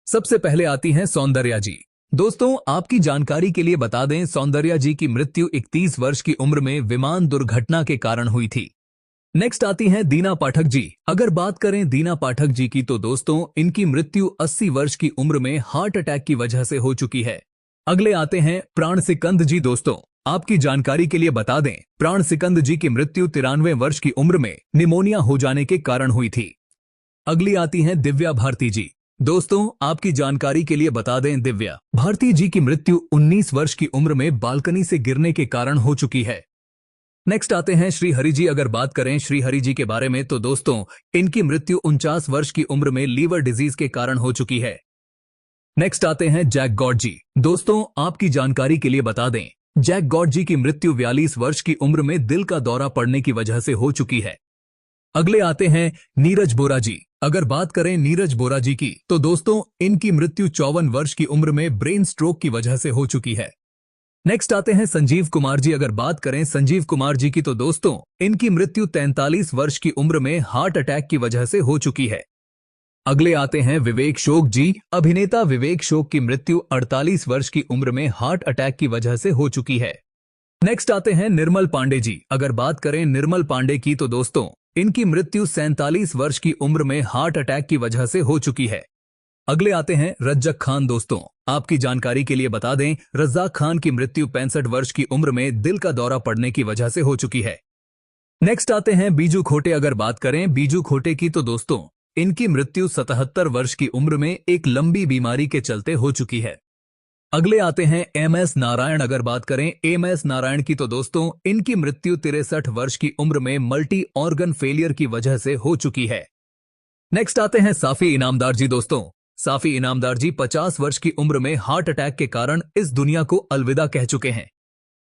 सबसे पहले आती हैं सौंदर्या जी। दोस्तों, आपकी जानकारी के लिए बता दें, सौंदर्या जी की मृत्यु 31 वर्ष की उम्र में विमान दुर्घटना के कारण हुई थी। नेक्स्ट आती हैं दीना पाठक जी। अगर बात करें दीना पाठक जी की तो दोस्तों, इनकी मृत्यु 80 वर्ष की उम्र में हार्ट अटैक की वजह से हो चुकी है। अगले आते हैं प्राण सिकंद जी। दोस्तों, आपकी जानकारी के लिए बता दें, प्राण सिकंद जी की मृत्यु 93 वर्ष की उम्र में निमोनिया हो जाने के कारण हुई थी। अगली आती हैं दिव्या भारती जी। दोस्तों, आपकी जानकारी के लिए बता दें, दिव्या भारती जी की मृत्यु 19 वर्ष की उम्र में बालकनी से गिरने के कारण हो चुकी है। नेक्स्ट आते हैं श्री हरि जी। अगर बात करें श्री हरि जी के बारे में तो दोस्तों, इनकी मृत्यु 49 वर्ष की उम्र में लीवर डिजीज के कारण हो चुकी है। नेक्स्ट आते हैं जैक गॉड जी। दोस्तों, आपकी जानकारी के लिए बता दें, जैक गॉड जी की मृत्यु 42 वर्ष की उम्र में दिल का दौरा पड़ने की वजह से हो चुकी है। अगले आते हैं नीरज बोरा जी। अगर बात करें नीरज बोरा जी की तो दोस्तों, इनकी मृत्यु 54 वर्ष की उम्र में ब्रेन स्ट्रोक की वजह से हो चुकी है। नेक्स्ट आते हैं संजीव कुमार जी। अगर बात करें संजीव कुमार जी की तो दोस्तों, इनकी मृत्यु 43 वर्ष की उम्र में हार्ट अटैक की वजह से हो चुकी है। अगले आते हैं विवेक शोक जी। अभिनेता विवेक शोक की मृत्यु 48 वर्ष की उम्र में हार्ट अटैक की वजह से हो चुकी है। नेक्स्ट आते हैं निर्मल पांडे जी। अगर बात करें निर्मल पांडे की तो दोस्तों, इनकी मृत्यु 47 वर्ष की उम्र में हार्ट अटैक की वजह से हो चुकी है। अगले आते हैं रज्जाक खान। दोस्तों, आपकी जानकारी के लिए बता दें, रज्जाक खान की मृत्यु 65 वर्ष की उम्र में दिल का दौरा पड़ने की वजह से हो चुकी है। नेक्स्ट आते हैं बीजू खोटे। अगर बात करें बीजू खोटे की तो दोस्तों, इनकी मृत्यु 77 वर्ष की उम्र में एक लंबी बीमारी के चलते हो चुकी है। अगले आते हैं एम.एस. नारायण। अगर बात करें एम.एस. नारायण की तो दोस्तों, इनकी मृत्यु 63 वर्ष की उम्र में मल्टी ऑर्गन फेलियर की वजह से हो चुकी है। नेक्स्ट आते हैं साफी इनामदार जी। दोस्तों, साफी इनामदार जी 50 वर्ष की उम्र में हार्ट अटैक के कारण इस दुनिया को अलविदा कह चुके हैं।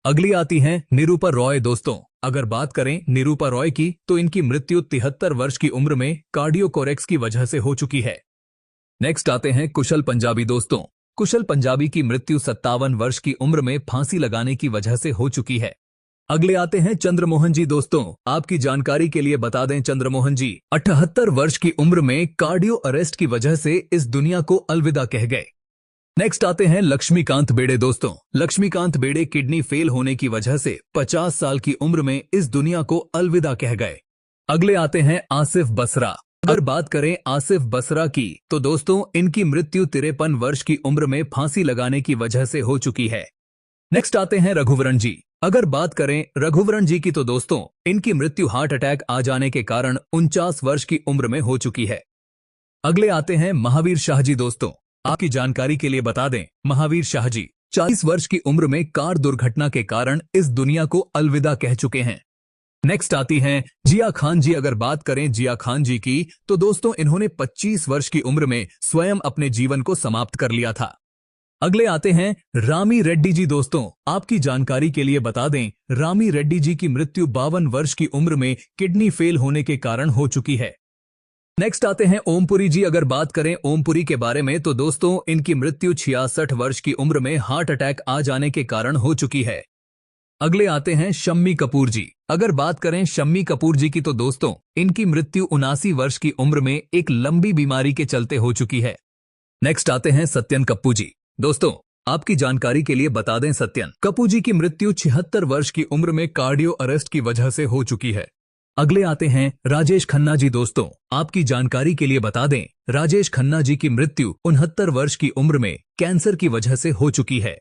अगली आती हैं निरूपा रॉय। दोस्तों, अगर बात करें निरूपा रॉय की तो इनकी मृत्यु 73 वर्ष की उम्र में कार्डियोकोरेक्स की वजह से हो चुकी है। नेक्स्ट आते हैं कुशल पंजाबी। दोस्तों, कुशल पंजाबी की मृत्यु 57 वर्ष की उम्र में फांसी लगाने की वजह से हो चुकी है। अगले आते हैं चंद्रमोहन जी। दोस्तों, आपकी जानकारी के लिए बता दें, चंद्रमोहन जी 78 वर्ष की उम्र में कार्डियो अरेस्ट की वजह से इस दुनिया को अलविदा कह गए। नेक्स्ट आते हैं लक्ष्मीकांत बेड़े। दोस्तों, लक्ष्मीकांत बेड़े किडनी फेल होने की वजह से 50 साल की उम्र में इस दुनिया को अलविदा कह गए। अगले आते हैं आसिफ बसरा। अगर बात करें आसिफ बसरा की तो दोस्तों, इनकी मृत्यु 53 वर्ष की उम्र में फांसी लगाने की वजह से हो चुकी है। नेक्स्ट आते हैं रघुवरन जी। अगर बात करें रघुवरन जी की तो दोस्तों, इनकी मृत्यु हार्ट अटैक आ जाने के कारण 49 वर्ष की उम्र में हो चुकी है। अगले आते हैं महावीर शाह जी। दोस्तों, आपकी जानकारी के लिए बता दें, महावीर शाह जी 40 वर्ष की उम्र में कार दुर्घटना के कारण इस दुनिया को अलविदा कह चुके हैं। नेक्स्ट आती हैं जिया खान जी। अगर बात करें जिया खान जी की तो दोस्तों, इन्होंने 25 वर्ष की उम्र में स्वयं अपने जीवन को समाप्त कर लिया था। अगले आते हैं रामी रेड्डी जी। दोस्तों, आपकी जानकारी के लिए बता दें, रामी रेड्डी जी की मृत्यु 52 वर्ष की उम्र में किडनी फेल होने के कारण हो चुकी है। नेक्स्ट आते हैं ओमपुरी जी। अगर बात करें ओमपुरी के बारे में तो दोस्तों, इनकी मृत्यु 66 वर्ष की उम्र में हार्ट अटैक आ जाने के कारण हो चुकी है। अगले आते हैं शम्मी कपूर जी। अगर बात करें शम्मी कपूर जी की तो दोस्तों, इनकी मृत्यु 79 वर्ष की उम्र में एक लंबी बीमारी के चलते हो चुकी है। नेक्स्ट आते हैं सत्यन कप्पू जी। दोस्तों, आपकी जानकारी के लिए बता दें, सत्यन कप्पू जी की मृत्यु 76 वर्ष की उम्र में कार्डियो अरेस्ट की वजह से हो चुकी है। अगले आते हैं राजेश खन्ना जी। दोस्तों, आपकी जानकारी के लिए बता दें, राजेश खन्ना जी की मृत्यु 69 वर्ष की उम्र में कैंसर की वजह से हो चुकी है।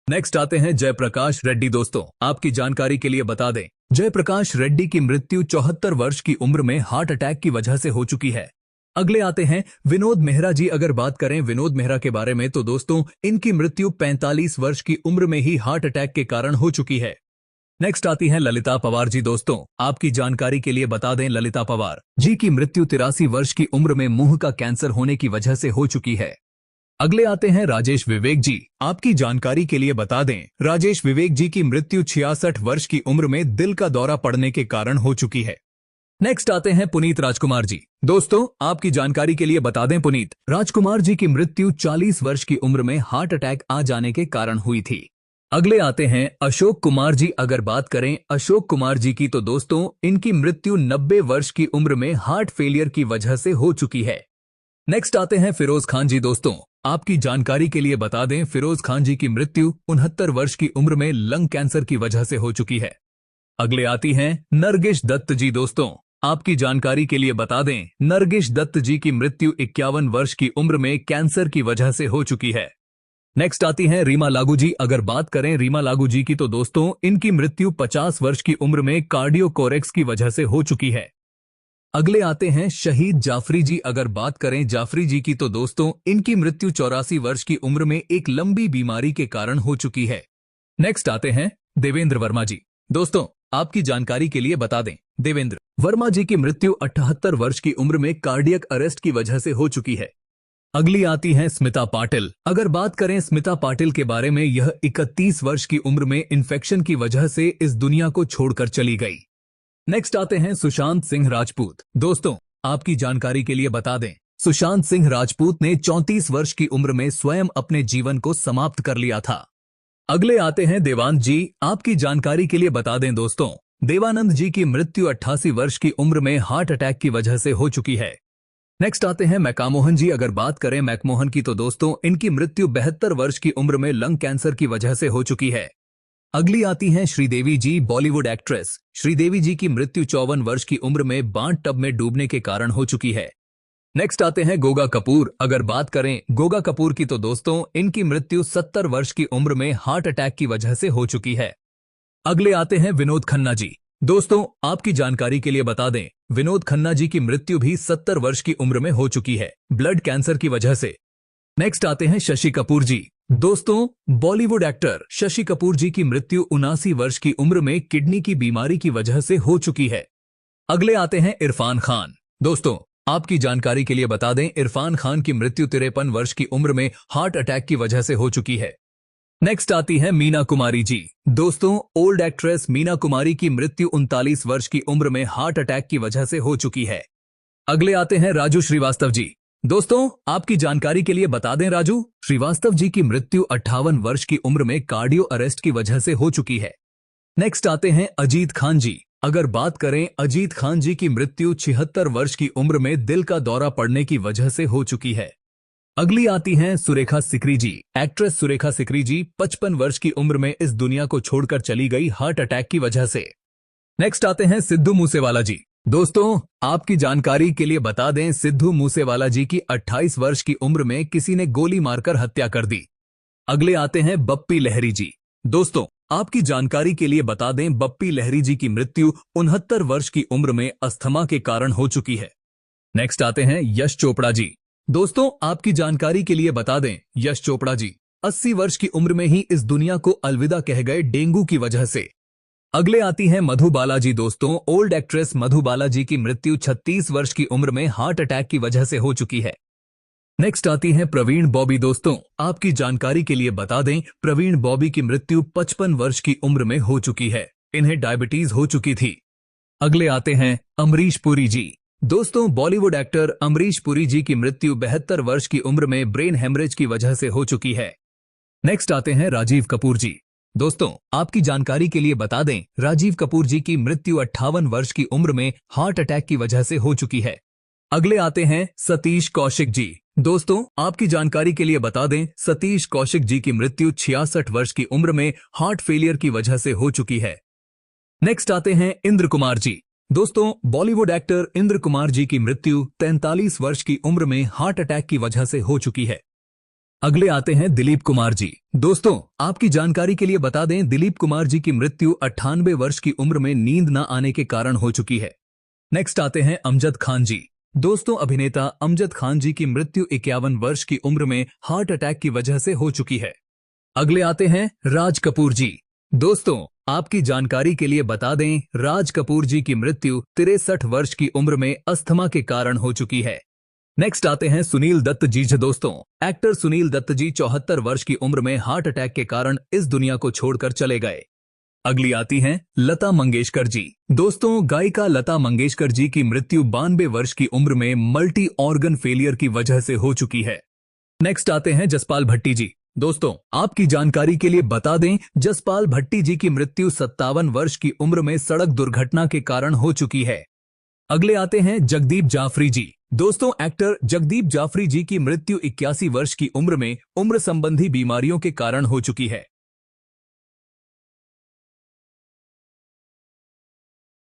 नेक्स्ट आते हैं जयप्रकाश रेड्डी। दोस्तों, आपकी जानकारी के लिए बता दें, जयप्रकाश रेड्डी की मृत्यु 74 वर्ष की उम्र में हार्ट अटैक की वजह से हो चुकी है। अगले आते हैं विनोद मेहरा जी। अगर बात करें विनोद मेहरा के बारे में तो दोस्तों, इनकी मृत्यु 45 वर्ष की उम्र में ही हार्ट अटैक के कारण हो चुकी है। नेक्स्ट आती हैं ललिता पवार जी। दोस्तों, आपकी जानकारी के लिए बता दें, ललिता पवार जी की मृत्यु 83 वर्ष की उम्र में मुंह का कैंसर होने की वजह से हो चुकी है। अगले आते हैं राजेश विवेक जी। आपकी जानकारी के लिए बता दें, राजेश विवेक जी की मृत्यु 66 वर्ष की उम्र में दिल का दौरा पड़ने के कारण हो चुकी है। नेक्स्ट आते हैं पुनीत राजकुमार जी। दोस्तों, आपकी जानकारी के लिए बता दें, पुनीत राजकुमार जी की मृत्यु 40 वर्ष की उम्र में हार्ट अटैक आ जाने के कारण हुई थी। अगले आते हैं अशोक कुमार जी। अगर बात करें अशोक कुमार जी की तो दोस्तों, इनकी मृत्यु 90 वर्ष की उम्र में हार्ट फेलियर की वजह से हो चुकी है। नेक्स्ट आते हैं फिरोज खान जी। दोस्तों, आपकी जानकारी के लिए बता दें फिरोज खान जी की मृत्यु 69 वर्ष की उम्र में लंग कैंसर की वजह से हो चुकी है। अगले आती हैं नरगिस दत्त जी। दोस्तों आपकी जानकारी के लिए बता दें नरगिस दत्त जी की मृत्यु 51 वर्ष की उम्र में कैंसर की वजह से हो चुकी है। नेक्स्ट आती हैं रीमा लागू जी। अगर बात करें रीमा लागू जी की तो दोस्तों इनकी मृत्यु 50 वर्ष की उम्र में कार्डियोकोरेक्स की वजह से हो चुकी है। अगले आते हैं शहीद जाफरी जी। अगर बात करें जाफरी जी की तो दोस्तों इनकी मृत्यु 84 वर्ष की उम्र में एक लंबी बीमारी के कारण हो चुकी है। नेक्स्ट आते हैं देवेंद्र वर्मा जी। दोस्तों आपकी जानकारी के लिए बता दें देवेंद्र वर्मा जी की मृत्यु 78 वर्ष की उम्र में कार्डियक अरेस्ट की वजह से हो चुकी है। अगली आती हैं स्मिता पाटिल। अगर बात करें स्मिता पाटिल के बारे में, यह 31 वर्ष की उम्र में इन्फेक्शन की वजह से इस दुनिया को छोड़कर चली गई। नेक्स्ट आते हैं सुशांत सिंह राजपूत। दोस्तों आपकी जानकारी के लिए बता दें सुशांत सिंह राजपूत ने 34 वर्ष की उम्र में स्वयं अपने जीवन को समाप्त कर लिया था। अगले आते हैं देवानंद जी। आपकी जानकारी के लिए बता दें दोस्तों देवानंद जी की मृत्यु 88 वर्ष की उम्र में हार्ट अटैक की वजह से हो चुकी है। नेक्स्ट आते हैं मैकामोहन जी। अगर बात करें मैकमोहन की तो दोस्तों इनकी मृत्यु 72 वर्ष की उम्र में लंग कैंसर की वजह से हो चुकी है। अगली आती हैं श्रीदेवी जी, बॉलीवुड एक्ट्रेस। श्रीदेवी जी की मृत्यु 54 वर्ष की उम्र में बांट टब में डूबने के कारण हो चुकी है। नेक्स्ट आते हैं गोगा कपूर। अगर बात करें गोगा कपूर की तो दोस्तों इनकी मृत्यु 70 वर्ष की उम्र में हार्ट अटैक की वजह से हो चुकी है। अगले आते हैं विनोद खन्ना जी। दोस्तों आपकी जानकारी के लिए बता दें विनोद खन्ना जी की मृत्यु भी 70 वर्ष की उम्र में हो चुकी है ब्लड कैंसर की वजह से। नेक्स्ट आते हैं शशि कपूर जी। दोस्तों बॉलीवुड एक्टर शशि कपूर जी की मृत्यु 79 वर्ष की उम्र में किडनी की बीमारी की वजह से हो चुकी है। अगले आते हैं इरफान खान। दोस्तों आपकी जानकारी के लिए बता दें इरफान खान की मृत्यु 53 वर्ष की उम्र में हार्ट अटैक की वजह से हो चुकी है। नेक्स्ट आती है मीना कुमारी जी। दोस्तों ओल्ड एक्ट्रेस मीना कुमारी की मृत्यु 39 वर्ष की उम्र में हार्ट अटैक की वजह से हो चुकी है। अगले आते हैं राजू श्रीवास्तव जी। दोस्तों आपकी जानकारी के लिए बता दें राजू श्रीवास्तव जी की मृत्यु 58 वर्ष की उम्र में कार्डियो अरेस्ट की वजह से हो चुकी है। नेक्स्ट आते हैं अजीत खान जी। अगर बात करें अजीत खान जी की मृत्यु 76 वर्ष की उम्र में दिल का दौरा पड़ने की वजह से हो चुकी है। अगली आती हैं सुरेखा सिकरी जी। एक्ट्रेस सुरेखा सिकरी जी 55 वर्ष की उम्र में इस दुनिया को छोड़कर चली गई हार्ट अटैक की वजह से। नेक्स्ट आते हैं सिद्धू मूसेवाला जी। दोस्तों आपकी जानकारी के लिए बता दें सिद्धू मूसेवाला जी की 28 वर्ष की उम्र में किसी ने गोली मारकर हत्या कर दी। अगले आते हैं बप्पी लहरी जी। दोस्तों आपकी जानकारी के लिए बता दें बप्पी लहरी जी की मृत्यु 69 वर्ष की उम्र में अस्थमा के कारण हो चुकी है। नेक्स्ट आते हैं यश चोपड़ा जी। दोस्तों आपकी जानकारी के लिए बता दें यश चोपड़ा जी 80 वर्ष की उम्र में ही इस दुनिया को अलविदा कह गए डेंगू की वजह से। अगले आती हैं मधुबाला जी। दोस्तों ओल्ड एक्ट्रेस मधुबाला जी की मृत्यु 36 वर्ष की उम्र में हार्ट अटैक की वजह से हो चुकी है। नेक्स्ट आती हैं प्रवीण बॉबी। दोस्तों आपकी जानकारी के लिए बता दें प्रवीण बॉबी की मृत्यु 55 वर्ष की उम्र में हो चुकी है। इन्हें डायबिटीज हो चुकी थी। अगले आते हैं अमरीश पुरी जी। दोस्तों बॉलीवुड एक्टर अमरीश पुरी जी की मृत्यु 72 वर्ष की उम्र में ब्रेन हेमरेज की वजह से हो चुकी है। नेक्स्ट आते हैं राजीव कपूर जी। दोस्तों आपकी जानकारी के लिए बता दें राजीव कपूर जी की मृत्यु 58 वर्ष की उम्र में हार्ट अटैक की वजह से हो चुकी है। अगले आते हैं सतीश कौशिक जी। दोस्तों आपकी जानकारी के लिए बता दें सतीश कौशिक जी की मृत्यु 66 वर्ष की उम्र में हार्ट फेलियर की वजह से हो चुकी है। नेक्स्ट आते हैं इंद्र कुमार जी। दोस्तों बॉलीवुड एक्टर इंद्र कुमार जी की मृत्यु 43 वर्ष की उम्र में हार्ट अटैक की वजह से हो चुकी है। अगले आते हैं दिलीप कुमार जी। दोस्तों आपकी जानकारी के लिए बता दें दिलीप कुमार जी की मृत्यु 98 वर्ष की उम्र में नींद न आने के कारण हो चुकी है। नेक्स्ट आते हैं अमजद खान जी। दोस्तों अभिनेता अमजद खान जी की मृत्यु 51 वर्ष की उम्र में हार्ट अटैक की वजह से हो चुकी है। अगले आते हैं राज कपूर जी। दोस्तों आपकी जानकारी के लिए बता दें राज कपूर जी की मृत्यु 63 वर्ष की उम्र में अस्थमा के कारण हो चुकी है। नेक्स्ट आते हैं सुनील दत्त जी। दोस्तों एक्टर सुनील दत्त जी 74 वर्ष की उम्र में हार्ट अटैक के कारण इस दुनिया को छोड़कर चले गए। अगली आती हैं लता मंगेशकर जी। दोस्तों गायिका लता मंगेशकर जी की मृत्यु 92 वर्ष की उम्र में मल्टी ऑर्गन फेलियर की वजह से हो चुकी है। नेक्स्ट आते हैं जसपाल भट्टी जी। दोस्तों आपकी जानकारी के लिए बता दें जसपाल भट्टी जी की मृत्यु 57 वर्ष की उम्र में सड़क दुर्घटना के कारण हो चुकी है। अगले आते हैं जगदीप जाफरी जी। दोस्तों, एक्टर जगदीप जाफरी जी की मृत्यु 81 वर्ष की उम्र में उम्र संबंधी बीमारियों के कारण हो चुकी है।